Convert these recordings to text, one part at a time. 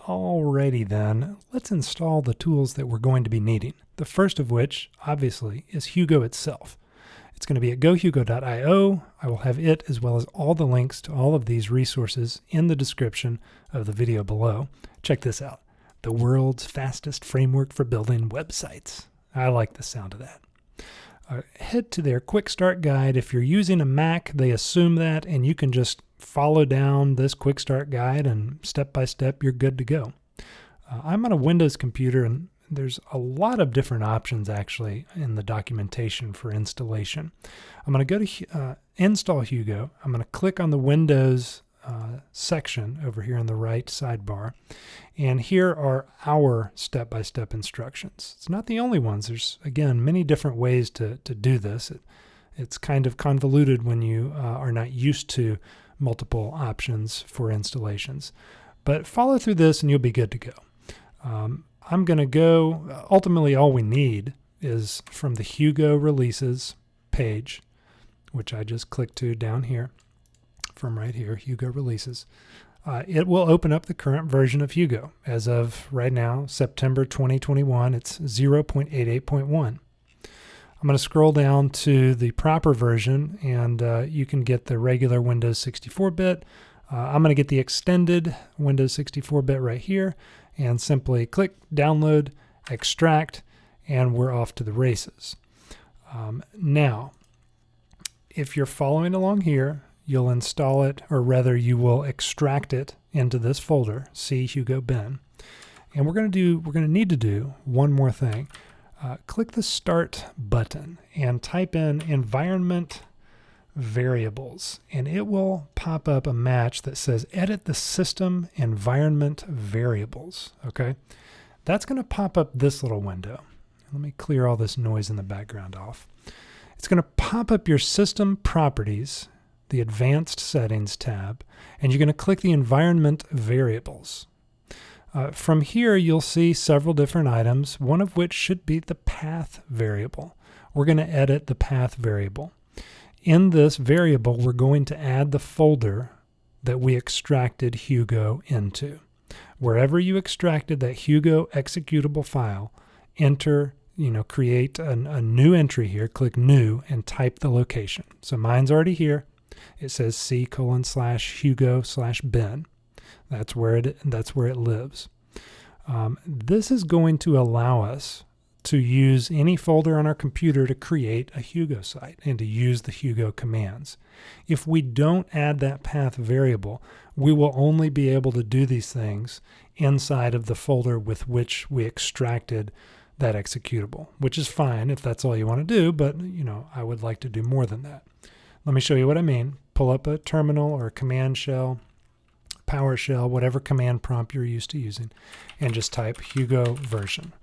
Alrighty then, let's install the tools that we're going to be needing. The first of which, obviously, is Hugo itself. It's going to be at gohugo.io. I will have it as well as all the links to all of these resources in the description of the video below. Check this out. The world's fastest framework for building websites. I like the sound of that. Head to their quick start guide. If you're using a Mac, they assume that, and you can just follow down this quick start guide and step by step you're good to go. I'm on a Windows computer, and there's a lot of different options actually in the documentation for installation. I'm going to go to install Hugo. I'm going to click on the Windows section over here on the right sidebar, and here are our step-by-step instructions. It's not the only ones. There's, again, many different ways to do this. It's kind of convoluted when you are not used to multiple options for installations. But follow through this and you'll be good to go. I'm going to go, ultimately all we need is from the Hugo Releases page, which I just clicked to down here, from right here, Hugo Releases. It will open up the current version of Hugo. As of right now, September 2021, it's 0.88.1. I'm going to scroll down to the proper version, and you can get the regular Windows 64-bit. I'm going to get the extended Windows 64-bit right here, and simply click download, extract, and we're off to the races. Now, if you're following along here, you'll install it, or rather you will extract it into this folder, C Hugo bin. And we're going to need to do one more thing. Click the Start button and type in environment variables, and it will pop up a match that says edit the system environment variables. Okay, that's going to pop up this little window. Let me clear all this noise in the background off. It's going to pop up your system properties, the advanced settings tab, and you're going to click the environment variables. From here you'll see several different items, one of which should be the path variable. We're going to edit the path variable. In this variable, we're going to add the folder that we extracted Hugo into. Wherever you extracted that Hugo executable file, create a new entry here, click new, and type the location. So mine's already here. It says C:/Hugo/bin. That's where it lives. This is going to allow us to use any folder on our computer to create a Hugo site and to use the Hugo commands. If we don't add that path variable, we will only be able to do these things inside of the folder with which we extracted that executable, which is fine if that's all you want to do, but I would like to do more than that. Let me show you what I mean. Pull up a terminal or a command shell, PowerShell, whatever command prompt you're used to using, and just type Hugo version.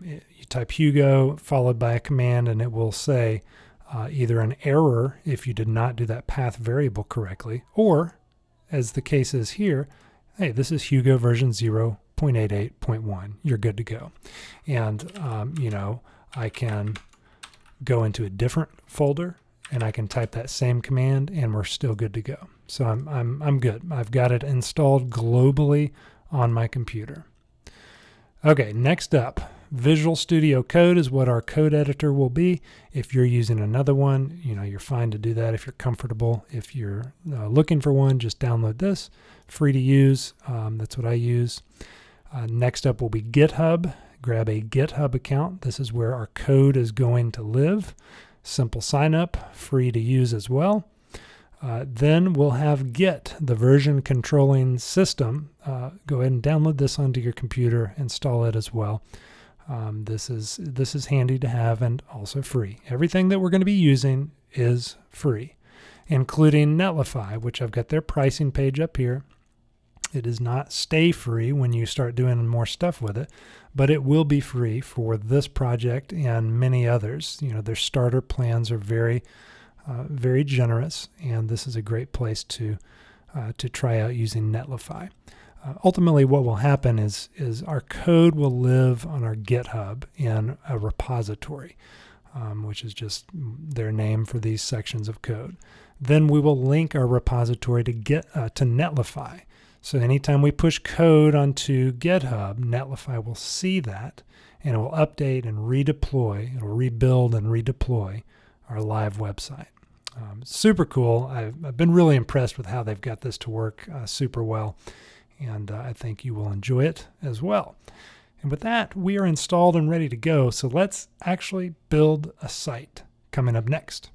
You type Hugo followed by a command, and it will say either an error if you did not do that path variable correctly, or, as the case is here, hey, this is Hugo version 0.88.1. You're good to go. And, I can go into a different folder, and I can type that same command, and we're still good to go. So I'm good. I've got it installed globally on my computer. Okay, next up, Visual Studio Code is what our code editor will be. If you're using another one, you're fine to do that if you're comfortable. If you're looking for one, just download this. Free to use. That's what I use. Next up will be GitHub. Grab a GitHub account. This is where our code is going to live. Simple sign up, free to use as well. Then we'll have Git, the version controlling system. Go ahead and download this onto your computer, install it as well. This is handy to have and also free. Everything that we're going to be using is free, including Netlify, which I've got their pricing page up here. It does not stay free when you start doing more stuff with it, but it will be free for this project and many others. Their starter plans are very generous, and this is a great place to try out using Netlify. Ultimately, what will happen is our code will live on our GitHub in a repository, which is just their name for these sections of code. Then we will link our repository to Netlify. So anytime we push code onto GitHub, Netlify will see that, and it will update and redeploy. It'll rebuild and redeploy our live website. Super cool. I've been really impressed with how they've got this to work super well, and I think you will enjoy it as well. And with that, we are installed and ready to go. So let's actually build a site coming up next.